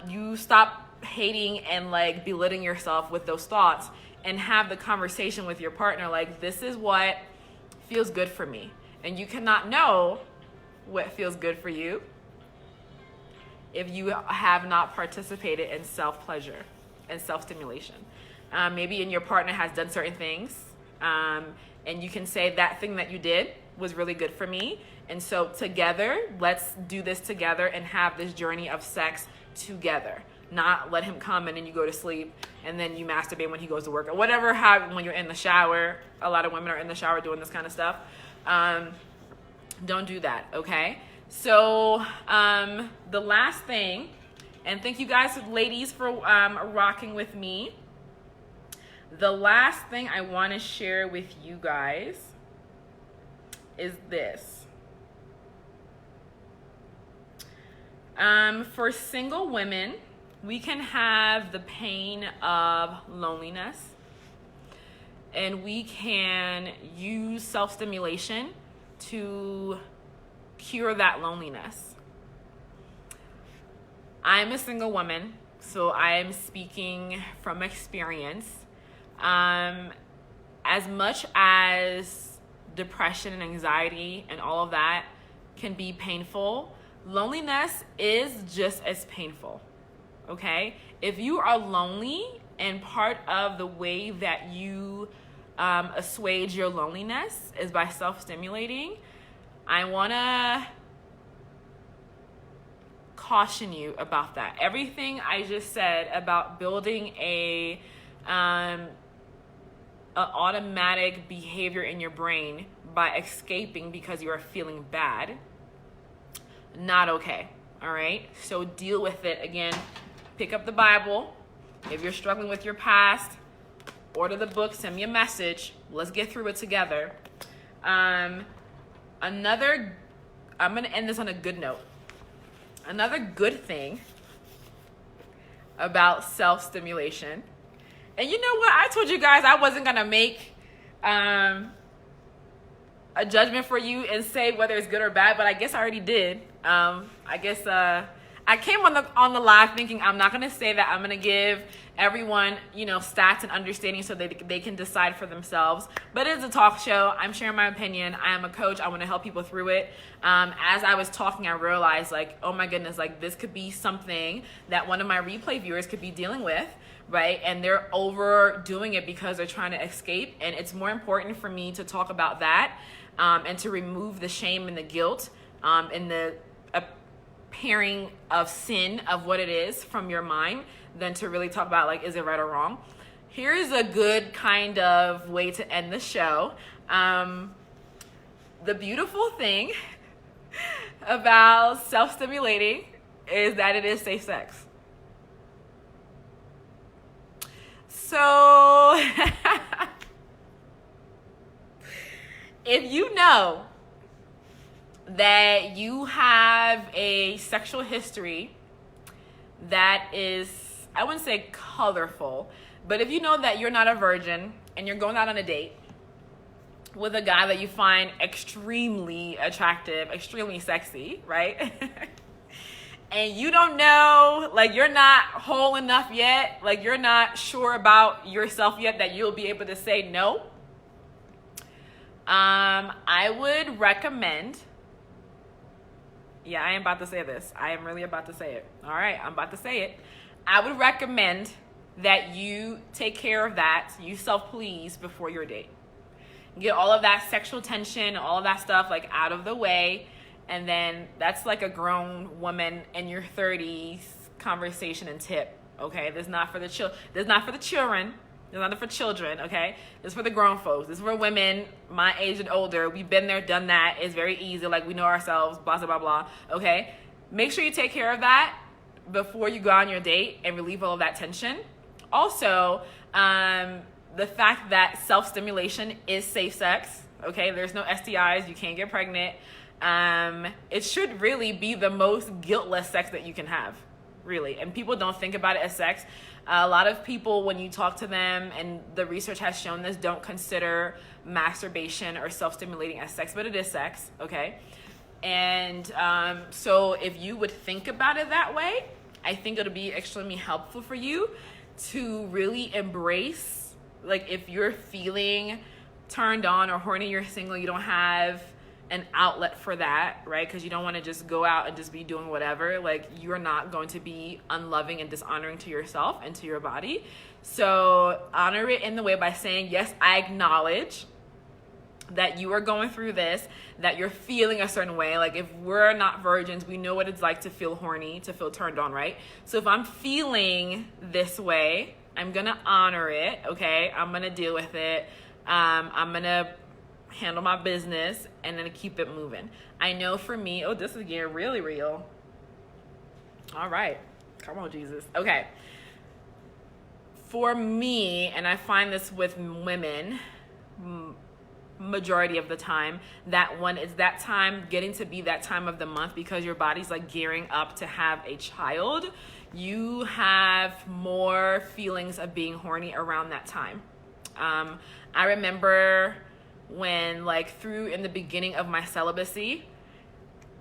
You stop hating and, like, belittling yourself with those thoughts and have the conversation with your partner, like, this is what feels good for me. And you cannot know what feels good for you if you have not participated in self-pleasure and self-stimulation. Maybe your partner has done certain things, and you can say, that thing that you did was really good for me. And so together, let's do this together and have this journey of sex together. Not let him come and then you go to sleep and then you masturbate when he goes to work or whatever. When you're in the shower, a lot of women are in the shower doing this kind of stuff. Don't do that, okay? So the last thing, and thank you guys, ladies, for rocking with me. The last thing I want to share with you guys is this. For single women, we can have the pain of loneliness, and we can use self-stimulation to cure that loneliness. I'm a single woman, so I am speaking from experience. As much as depression and anxiety and all of that can be painful, loneliness is just as painful, okay? If you are lonely, and part of the way that you assuage your loneliness is by self-stimulating, I want to caution you about that. Everything I just said about building an automatic behavior in your brain by escaping because you are feeling bad, not okay, all right? So deal with it. Again, pick up the Bible. If you're struggling with your past, order the book, send me a message. Let's get through it together. I'm going to end this on a good note. Another good thing about self-stimulation, and you know what? I told you guys I wasn't going to make a judgment for you and say whether it's good or bad, but I guess I already did. I came on the live thinking I'm not going to say that. I'm going to give everyone, stats and understanding so that they can decide for themselves. But it is a talk show. I'm sharing my opinion. I am a coach. I want to help people through it. As I was talking, I realized, oh my goodness, this could be something that one of my replay viewers could be dealing with, right? And they're overdoing it because they're trying to escape. And it's more important for me to talk about that and to remove the shame and the guilt and the pairing of sin of what it is from your mind than to really talk about is it right or wrong. Here's a good kind of way to end the show. The beautiful thing about self-stimulating is that it is safe sex. So if you know that you have a sexual history that is, I wouldn't say colorful, but if you know that you're not a virgin and you're going out on a date with a guy that you find extremely attractive, extremely sexy, right? And you don't know, you're not whole enough yet, you're not sure about yourself yet that you'll be able to say no, I would recommend, I am about to say this. I am really about to say it. All right, I'm about to say it. I would recommend that you take care of that. You self-please before your date. Get all of that sexual tension, all of that stuff out of the way. And then that's a grown woman in your 30s conversation and tip. Okay, this is not for the children. This is not for the children. It's not for children, okay? This is for the grown folks. This is for women my age and older. We've been there, done that. It's very easy. We know ourselves, blah, blah, blah, blah, okay? Make sure you take care of that before you go on your date and relieve all of that tension. Also, the fact that self-stimulation is safe sex, okay? There's no STIs. You can't get pregnant. It should really be the most guiltless sex that you can have, really. And people don't think about it as sex. A lot of people, when you talk to them, and the research has shown this, don't consider masturbation or self-stimulating as sex, but it is sex, okay? And so if you would think about it that way, I think it'll be extremely helpful for you to really embrace, if you're feeling turned on or horny, you're single, you don't have an outlet for that, right? Because you don't want to just go out and just be doing whatever. You're not going to be unloving and dishonoring to yourself and to your body. So honor it in the way by saying, yes, I acknowledge that you are going through this, that you're feeling a certain way. If we're not virgins, we know what it's like to feel horny, to feel turned on, right? So if I'm feeling this way, I'm going to honor it, okay? I'm going to deal with it. I'm going to handle my business, and then keep it moving. I know for me, oh, this is getting really real. All right. Come on, Jesus. Okay. For me, and I find this with women, majority of the time, that when it's that time, getting to be that time of the month, because your body's like gearing up to have a child, you have more feelings of being horny around that time. I remember when in the beginning of my celibacy,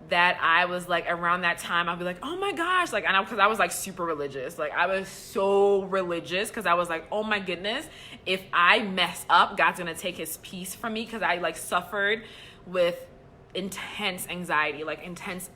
that I was like, around that time, I'd be like, oh my gosh, like, because I was like super religious. Like, I was so religious because I was like, oh my goodness, if I mess up, God's gonna take his peace from me, because I like suffered with intense anxiety, like intense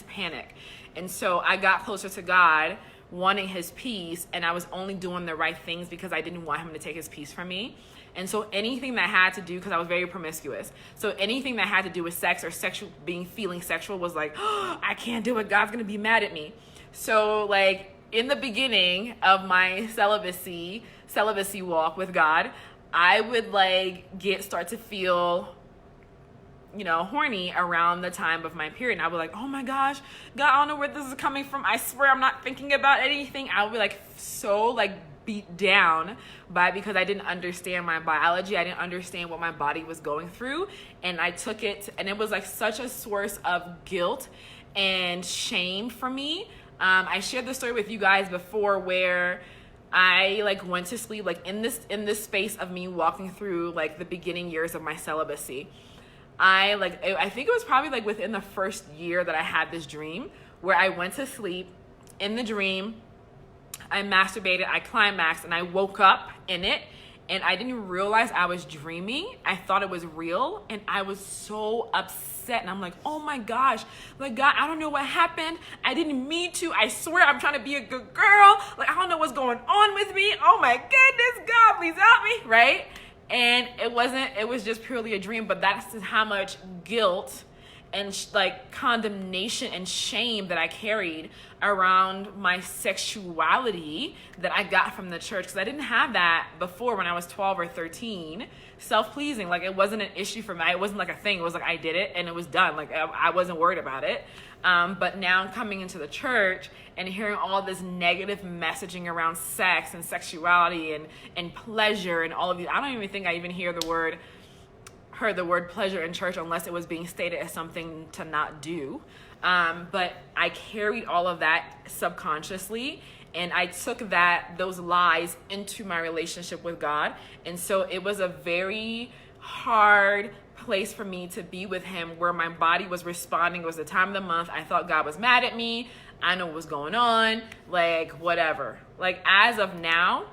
panic. And so I got closer to God, wanting his peace, and I was only doing the right things because I didn't want him to take his peace from me. And so anything that had to do, because I was very promiscuous, so anything that had to do with sex or feeling sexual was like, oh, I can't do it, God's gonna be mad at me. So like in the beginning of my celibacy walk with God, I would start to feel, horny around the time of my period. And I would like, oh my gosh, God, I don't know where this is coming from. I swear I'm not thinking about anything. I would be so beat down because I didn't understand my biology. I didn't understand what my body was going through. And I took it, and it was such a source of guilt and shame for me. I shared the story with you guys before where I went to sleep in this space of me walking through the beginning years of my celibacy. I think it was probably within the first year that I had this dream where I went to sleep. In the dream, I masturbated, I climaxed, and I woke up in it, and I didn't realize I was dreaming. I thought it was real, and I was so upset, and I'm like, oh my gosh, God, I don't know what happened. I didn't mean to. I swear I'm trying to be a good girl. I don't know what's going on with me. Oh my goodness, God, please help me, right? And it was just purely a dream, but that's just how much guilt and condemnation and shame that I carried around my sexuality that I got from the church, because I didn't have that before when I was 12 or 13. Self-pleasing, it wasn't an issue for me. It wasn't a thing. It was I did it and it was done. I wasn't worried about it. But now coming into the church and hearing all this negative messaging around sex and sexuality and pleasure and all of these, I don't even think I even heard the word pleasure in church unless it was being stated as something to not do. But I carried all of that subconsciously, and I took those lies into my relationship with God. And so it was a very hard place for me to be with him, where my body was responding. It was the time of the month. I thought God was mad at me. I know what was going on, whatever. As of now,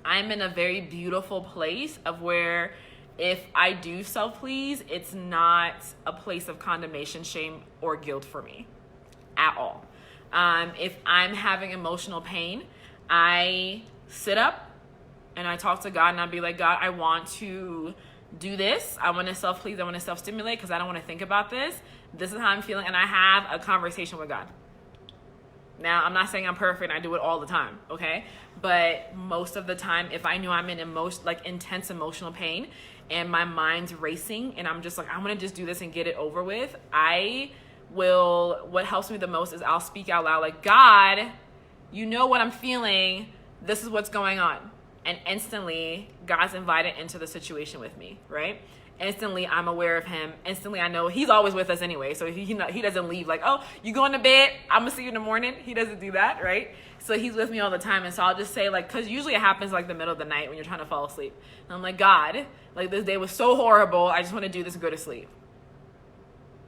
I'm in a very beautiful place of where if I do self-please, it's not a place of condemnation, shame, or guilt for me at all. If I'm having emotional pain, I sit up and I talk to God, and I'll be like, God, I want to do this. I want to self-please. I want to self-stimulate because I don't want to think about this. This is how I'm feeling. And I have a conversation with God. Now, I'm not saying I'm perfect. I do it all the time, okay? But most of the time, if I knew I'm in intense emotional pain and my mind's racing and I'm just I want to just do this and get it over with, what helps me the most is I'll speak out loud, God, you know what I'm feeling. This is what's going on. And instantly, God's invited into the situation with me, right? Instantly, I'm aware of him. Instantly, I know he's always with us anyway. So he doesn't leave oh, you going to bed? I'm going to see you in the morning. He doesn't do that, right? So he's with me all the time. And so I'll just say because usually it happens the middle of the night when you're trying to fall asleep. And I'm like, God, this day was so horrible. I just want to do this and go to sleep.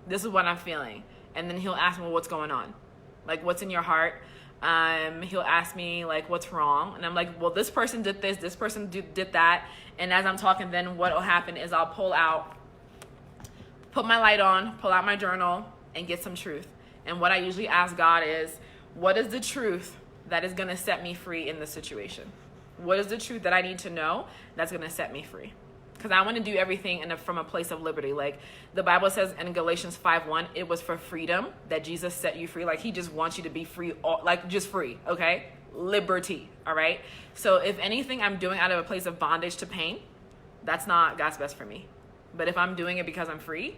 This is what I'm feeling. And then he'll ask me, well, what's going on? What's in your heart? He'll ask me what's wrong, and I'm like, well, this person did this person did that. And as I'm talking, then what will happen is I'll put my light on, pull out my journal, and get some truth. And what I usually ask God is, what is the truth that is going to set me free in this situation? What is the truth that I need to know that's going to set me free? Because I want to do everything from a place of liberty. The Bible says in Galatians 5:1, it was for freedom that Jesus set you free. He just wants you to be free, just free, okay? Liberty, all right? So if anything I'm doing out of a place of bondage to pain, that's not God's best for me. But if I'm doing it because I'm free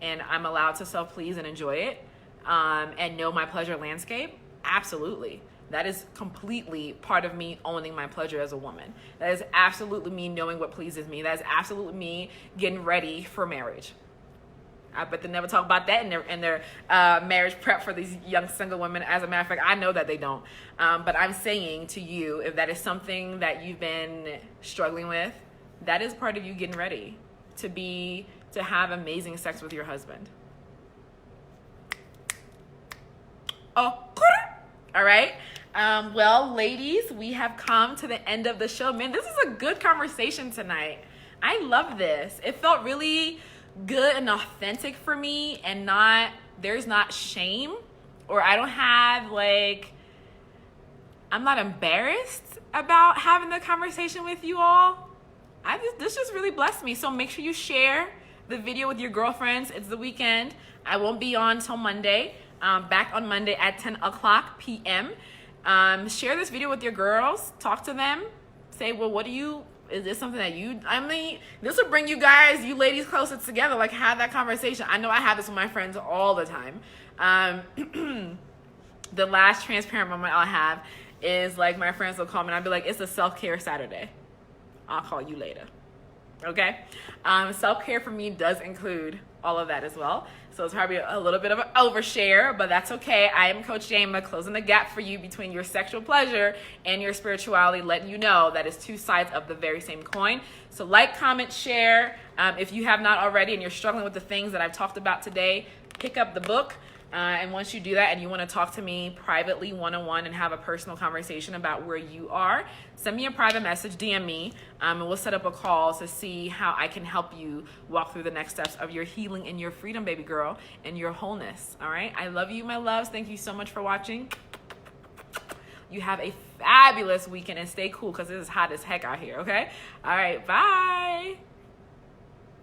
and I'm allowed to self-please and enjoy it, and know my pleasure landscape, absolutely. That is completely part of me owning my pleasure as a woman. That is absolutely me knowing what pleases me. That is absolutely me getting ready for marriage. I bet they never talk about that in their marriage prep for these young single women. As a matter of fact, I know that they don't. But I'm saying to you, if that is something that you've been struggling with, that is part of you getting ready to have amazing sex with your husband. Oh, all right. Well, ladies, we have come to the end of the show. Man, this is a good conversation tonight. I love this. It felt really good and authentic for me, and there's not shame, or I don't have I'm not embarrassed about having the conversation with you all. This just really blessed me. So make sure you share the video with your girlfriends. It's the weekend. I won't be on till Monday. Back on Monday at 10 o'clock p.m. Share this video with your girls. Talk to them. Say, well, is this something that this will bring you ladies closer together. Have that conversation. I know I have this with my friends all the time. The last transparent moment I'll have is my friends will call me and I'll be like, it's a self-care Saturday. I'll call you later. Okay? Self-care for me does include all of that as well. So it's probably a little bit of an overshare, but that's okay. I am Coach Jama, closing the gap for you between your sexual pleasure and your spirituality, letting you know that it's two sides of the very same coin. So comment, share. If you have not already and you're struggling with the things that I've talked about today, pick up the book. And once you do that and you want to talk to me privately, one-on-one, and have a personal conversation about where you are, send me a private message, DM me, and we'll set up a call to see how I can help you walk through the next steps of your healing and your freedom, baby girl, and your wholeness. All right? I love you, my loves. Thank you so much for watching. You have a fabulous weekend and stay cool because it is hot as heck out here, okay? All right, bye.